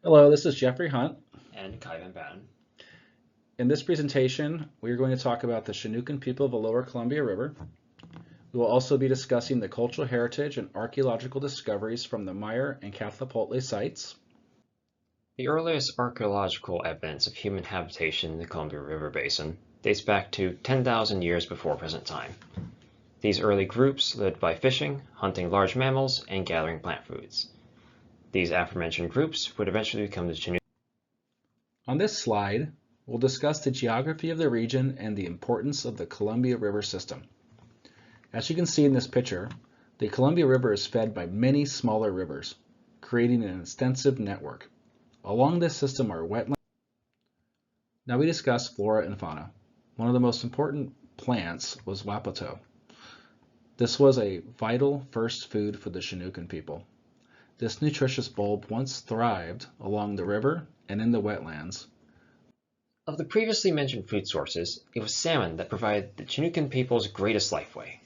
Hello, this is Jeffrey Hunt. And Kaivan Batten. In this presentation, we are going to talk about the Chinookan people of the Lower Columbia River. We will also be discussing the cultural heritage and archaeological discoveries from the Meier and Cathlapotle sites. The earliest archaeological evidence of human habitation in the Columbia River Basin dates back to 10,000 years before present time. These early groups lived by fishing, hunting large mammals, and gathering plant foods. These aforementioned groups would eventually become the Chinookan. On this slide, we'll discuss the geography of the region and the importance of the Columbia River system. As you can see in this picture, the Columbia River is fed by many smaller rivers, creating an extensive network. Along this system are wetlands. Now we discuss flora and fauna. One of the most important plants was wapato. This was a vital first food for the Chinookan people. This nutritious bulb once thrived along the river and in the wetlands. Of the previously mentioned food sources, it was salmon that provided the Chinookan people's greatest lifeway.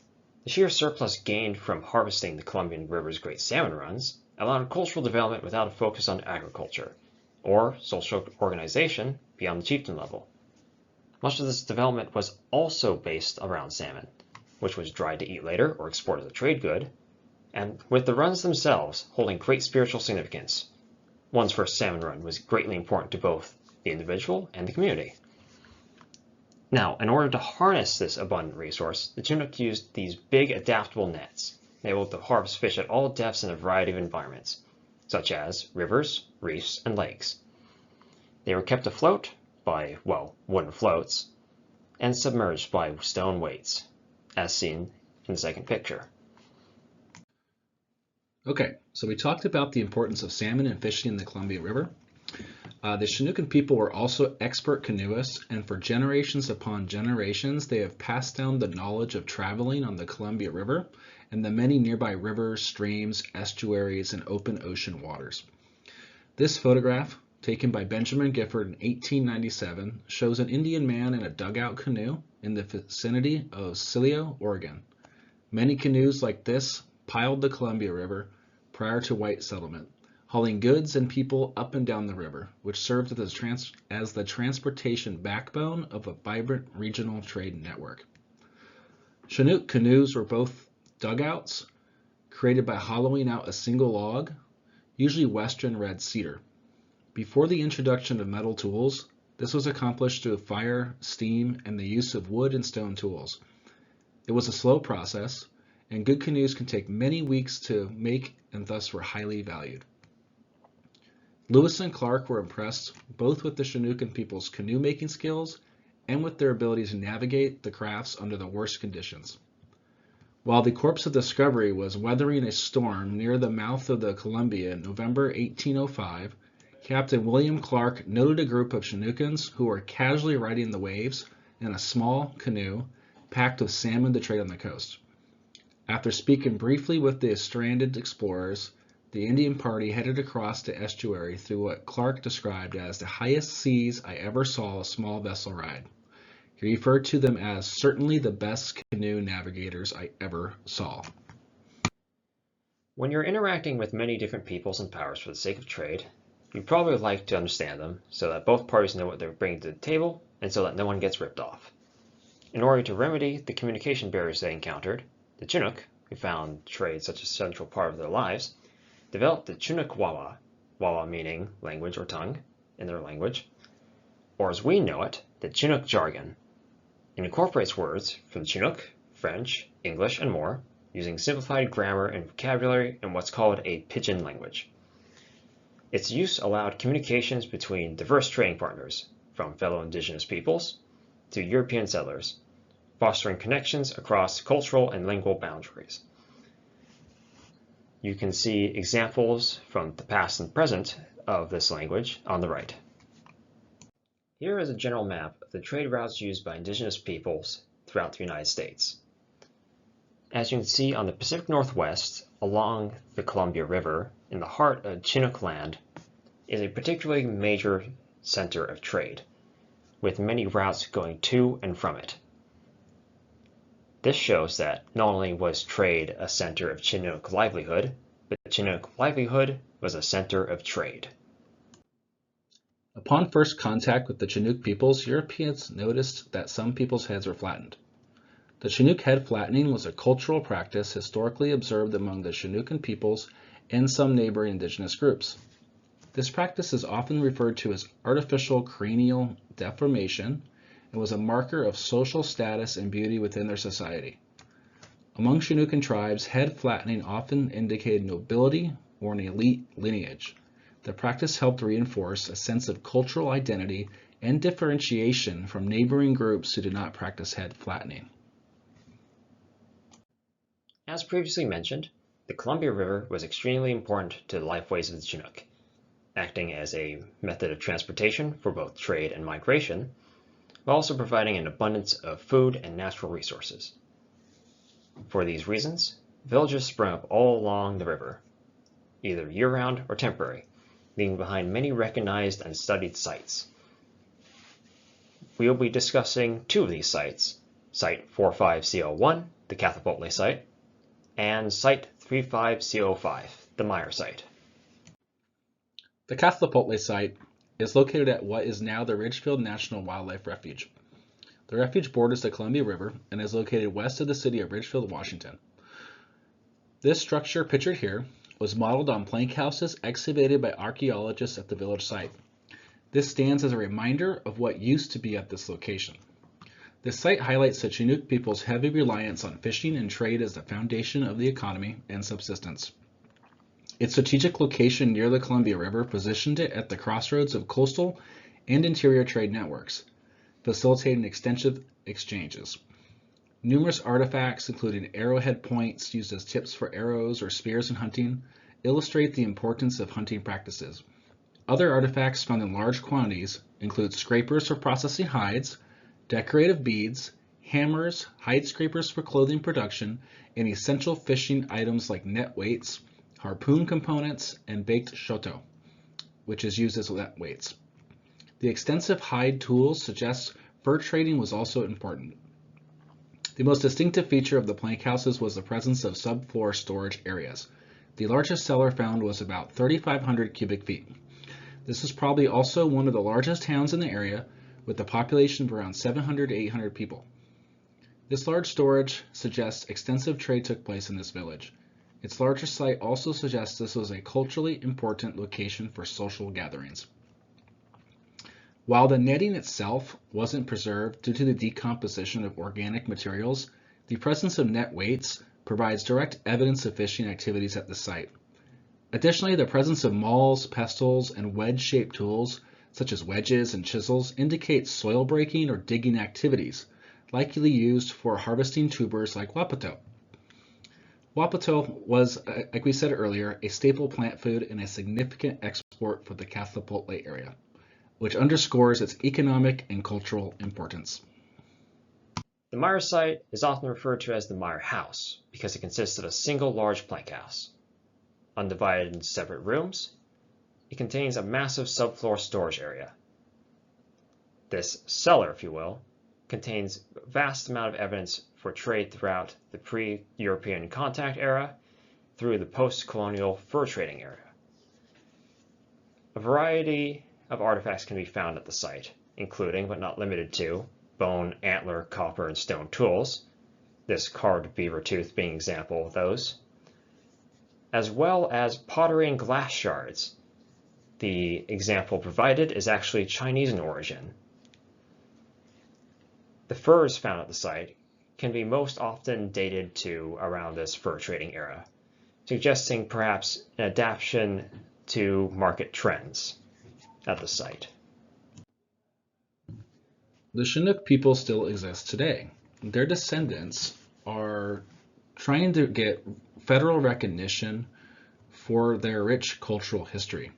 The sheer surplus gained from harvesting the Columbian River's great salmon runs allowed cultural development without a focus on agriculture, or social organization beyond the chieftain level. Much of this development was also based around salmon, which was dried to eat later or exported as a trade good, and with the runs themselves holding great spiritual significance. One's first salmon run was greatly important to both the individual and the community. Now, in order to harness this abundant resource, the Chinook used these big adaptable nets, able to harvest fish at all depths in a variety of environments, such as rivers, reefs, and lakes. They were kept afloat by, well, wooden floats, and submerged by stone weights, as seen in the second picture. Okay, so we talked about the importance of salmon and fishing in the Columbia River. The Chinookan people were also expert canoeists, and for generations upon generations, they have passed down the knowledge of traveling on the Columbia River and the many nearby rivers, streams, estuaries, and open ocean waters. This photograph, taken by Benjamin Gifford in 1897, shows an Indian man in a dugout canoe in the vicinity of Silio, Oregon. Many canoes like this piled the Columbia River prior to white settlement, hauling goods and people up and down the river, which served as the transportation backbone of a vibrant regional trade network. Chinook canoes were both dugouts, created by hollowing out a single log, usually western red cedar. Before the introduction of metal tools, this was accomplished through fire, steam, and the use of wood and stone tools. It was a slow process, and good canoes can take many weeks to make and thus were highly valued. Lewis and Clark were impressed both with the Chinookan people's canoe-making skills and with their ability to navigate the crafts under the worst conditions. While the Corps of Discovery was weathering a storm near the mouth of the Columbia in November 1805, Captain William Clark noted a group of Chinookans who were casually riding the waves in a small canoe packed with salmon to trade on the coast. After speaking briefly with the stranded explorers, the Indian party headed across the estuary through what Clark described as the highest seas I ever saw a small vessel ride. He referred to them as certainly the best canoe navigators I ever saw. When you're interacting with many different peoples and powers for the sake of trade, you'd probably like to understand them so that both parties know what they're bringing to the table and so that no one gets ripped off. In order to remedy the communication barriers they encountered, the Chinook, who found trade such a central part of their lives, developed the Chinook Wawa, Wawa meaning language or tongue in their language, or as we know it, the Chinook jargon. It incorporates words from Chinook, French, English, and more, using simplified grammar and vocabulary in what's called a pidgin language. Its use allowed communications between diverse trading partners, from fellow indigenous peoples to European settlers, fostering connections across cultural and lingual boundaries. You can see examples from the past and present of this language on the right. Here is a general map of the trade routes used by indigenous peoples throughout the United States. As you can see on the Pacific Northwest, along the Columbia River, in the heart of Chinook land, is a particularly major center of trade, with many routes going to and from it. This shows that not only was trade a center of Chinook livelihood, but Chinook livelihood was a center of trade. Upon first contact with the Chinook peoples, Europeans noticed that some people's heads were flattened. The Chinook head flattening was a cultural practice historically observed among the Chinookan peoples and some neighboring indigenous groups. This practice is often referred to as artificial cranial deformation and was a marker of social status and beauty within their society. Among Chinookan tribes, head flattening often indicated nobility or an elite lineage. The practice helped reinforce a sense of cultural identity and differentiation from neighboring groups who did not practice head flattening. As previously mentioned, the Columbia River was extremely important to the lifeways of the Chinook, acting as a method of transportation for both trade and migration, while also providing an abundance of food and natural resources. For these reasons, villages sprung up all along the river, either year-round or temporary, leaving behind many recognized and studied sites. We will be discussing two of these sites, Site 45C01, the Cathlapotle site, and Site 35C05, the Meier site. The Cathlapotle site is located at what is now the Ridgefield National Wildlife Refuge. The refuge borders the Columbia River and is located west of the city of Ridgefield, Washington. This structure pictured here was modeled on plank houses excavated by archaeologists at the village site. This stands as a reminder of what used to be at this location. This site highlights the Chinook people's heavy reliance on fishing and trade as the foundation of the economy and subsistence. Its strategic location near the Columbia River positioned it at the crossroads of coastal and interior trade networks, facilitating extensive exchanges. Numerous artifacts, including arrowhead points used as tips for arrows or spears in hunting, illustrate the importance of hunting practices. Other artifacts found in large quantities include scrapers for processing hides, decorative beads, hammers, hide scrapers for clothing production, and essential fishing items like net weights, harpoon components, and baked shoto, which is used as net weights. The extensive hide tools suggest fur trading was also important. The most distinctive feature of the plank houses was the presence of subfloor storage areas. The largest cellar found was about 3,500 cubic feet. This is probably also one of the largest towns in the area, with a population of around 700 to 800 people. This large storage suggests extensive trade took place in this village. Its larger site also suggests this was a culturally important location for social gatherings. While the netting itself wasn't preserved due to the decomposition of organic materials, the presence of net weights provides direct evidence of fishing activities at the site. Additionally, the presence of mauls, pestles, and wedge-shaped tools, such as wedges and chisels, indicates soil breaking or digging activities, likely used for harvesting tubers like wapato. Wapato was, like we said earlier, a staple plant food and a significant export for the Cathlapotle area, which underscores its economic and cultural importance. The Meier site is often referred to as the Meier house because it consists of a single large plank house. Undivided into separate rooms, it contains a massive subfloor storage area. This cellar, if you will, contains a vast amount of evidence for trade throughout the pre-European contact era through the post-colonial fur trading era. A variety of artifacts can be found at the site, including, but not limited to, bone, antler, copper, and stone tools, this carved beaver tooth being an example of those, as well as pottery and glass shards. The example provided is actually Chinese in origin. The furs found at the site can be most often dated to around this fur trading era, suggesting perhaps an adaptation to market trends at the site. The Chinook people still exist today. Their descendants are trying to get federal recognition for their rich cultural history.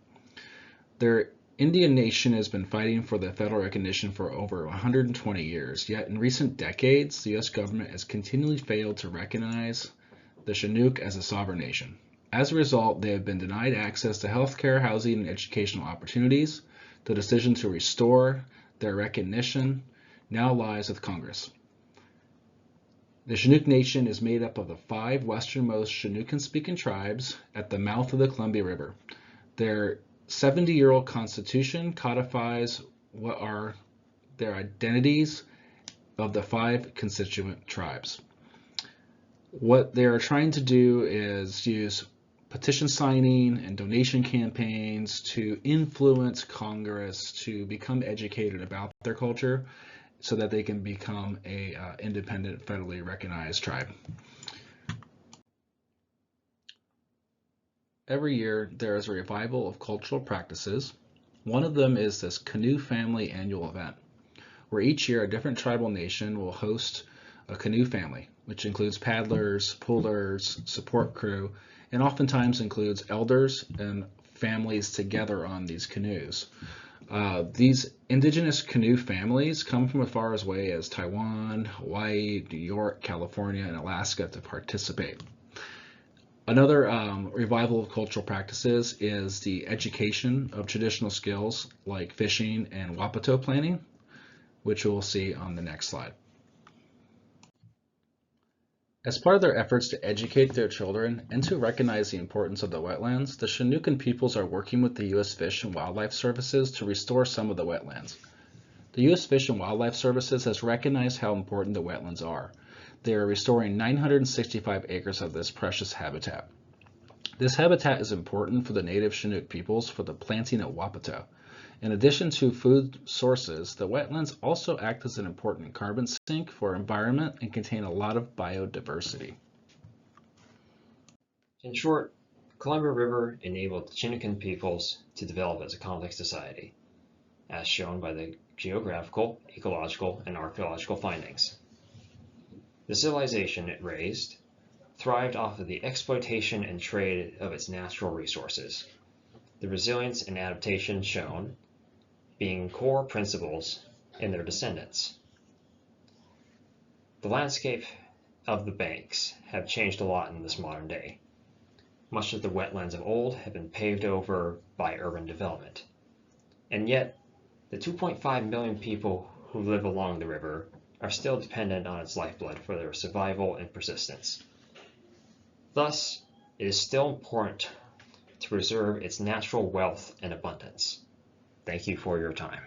Their Indian nation has been fighting for the federal recognition for over 120 years, yet in recent decades, the U.S. government has continually failed to recognize the Chinook as a sovereign nation. As a result, they have been denied access to healthcare, housing, and educational opportunities. The decision to restore their recognition now lies with Congress. The Chinook Nation is made up of the 5 westernmost Chinookan-speaking tribes at the mouth of the Columbia River. Their 70-year-old constitution codifies what are their identities of the 5 constituent tribes. What they're trying to do is use petition signing and donation campaigns to influence Congress to become educated about their culture so that they can become a independent, federally recognized tribe. Every year there is a revival of cultural practices. One of them is this canoe family annual event, where each year a different tribal nation will host a canoe family, which includes paddlers, pullers, support crew, and oftentimes includes elders and families together on these canoes. These indigenous canoe families come from as far away as Taiwan, Hawaii, New York, California, and Alaska to participate. Another revival of cultural practices is the education of traditional skills like fishing and wapato planning, which we'll see on the next slide. As part of their efforts to educate their children and to recognize the importance of the wetlands, the Chinookan Peoples are working with the U.S. Fish and Wildlife Services to restore some of the wetlands. The U.S. Fish and Wildlife Services has recognized how important the wetlands are. They are restoring 965 acres of this precious habitat. This habitat is important for the native Chinook peoples for the planting of wapato. In addition to food sources, the wetlands also act as an important carbon sink for our environment and contain a lot of biodiversity. In short, Columbia River enabled the Chinookan peoples to develop as a complex society, as shown by the geographical, ecological, and archaeological findings. The civilization it raised thrived off of the exploitation and trade of its natural resources, the resilience and adaptation shown being core principles in their descendants. The landscape of the banks have changed a lot in this modern day. Much of the wetlands of old have been paved over by urban development. And yet, the 2.5 million people who live along the river are still dependent on its lifeblood for their survival and persistence. Thus, it is still important to preserve its natural wealth and abundance. Thank you for your time.